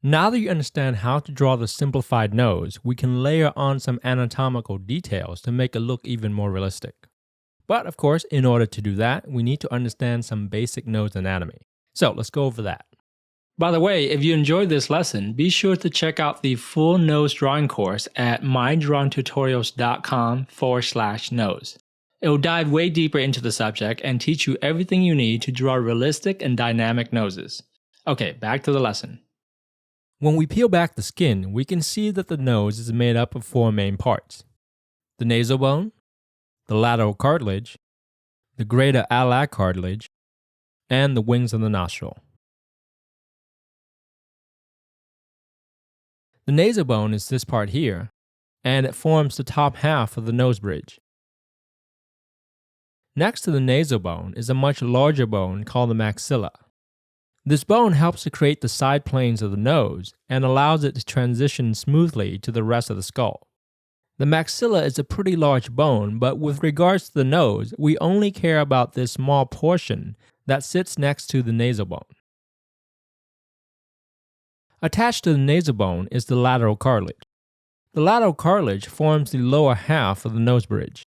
Now that you understand how to draw the simplified nose, we can layer on some anatomical details to make it look even more realistic. But of course, in order to do that, we need to understand some basic nose anatomy. So let's go over that. By the way, if you enjoyed this lesson, be sure to check out the full nose drawing course at mydrawingtutorials.com/nose. It will dive way deeper into the subject and teach you everything you need to draw realistic and dynamic noses. Okay, back to the lesson. When we peel back the skin, we can see that the nose is made up of four main parts: the nasal bone, the lateral cartilage, the greater alae cartilage, and the wings of the nostril. The nasal bone is this part here, and it forms the top half of the nose bridge. Next to the nasal bone is a much larger bone called the maxilla. This bone helps to create the side planes of the nose and allows it to transition smoothly to the rest of the skull. The maxilla is a pretty large bone, but with regards to the nose, we only care about this small portion that sits next to the nasal bone. Attached to the nasal bone is the lateral cartilage. The lateral cartilage forms the lower half of the nose bridge.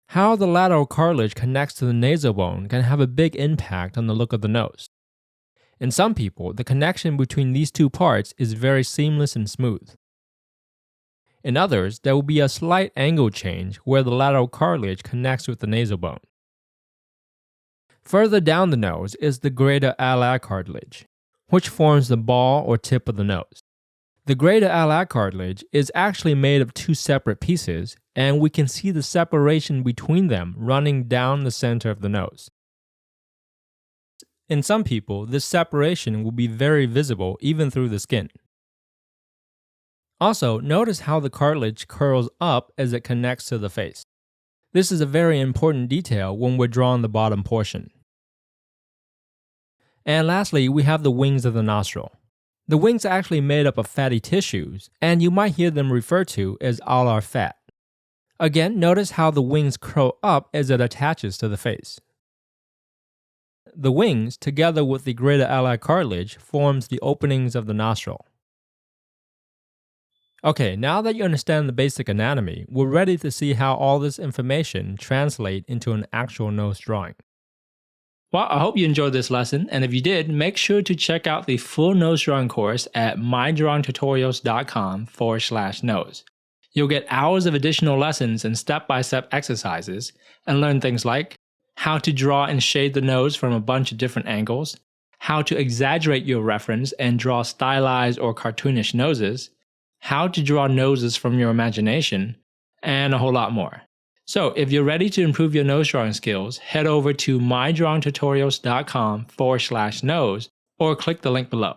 How the lateral cartilage connects to the nasal bone can have a big impact on the look of the nose. In some people, the connection between these two parts is very seamless and smooth. In others, there will be a slight angle change where the lateral cartilage connects with the nasal bone. Further down the nose is the greater alae cartilage, which forms the ball or tip of the nose. The greater alae cartilage is actually made of two separate pieces, and we can see the separation between them running down the center of the nose. In some people, this separation will be very visible even through the skin. Also, notice how the cartilage curls up as it connects to the face. This is a very important detail when we're drawing the bottom portion. And lastly, we have the wings of the nostril. The wings are actually made up of fatty tissues, and you might hear them referred to as alar fat. Again, notice how the wings curl up as it attaches to the face. The wings, together with the greater alae cartilage, forms the openings of the nostril. Okay, now that you understand the basic anatomy, we're ready to see how all this information translates into an actual nose drawing. Well, I hope you enjoyed this lesson, and if you did, make sure to check out the full nose drawing course at mydrawingtutorials.com/nose. You'll get hours of additional lessons and step-by-step exercises, and learn things like how to draw and shade the nose from a bunch of different angles, how to exaggerate your reference and draw stylized or cartoonish noses, how to draw noses from your imagination, and a whole lot more. So if you're ready to improve your nose drawing skills, head over to mydrawingtutorials.com/nose or click the link below.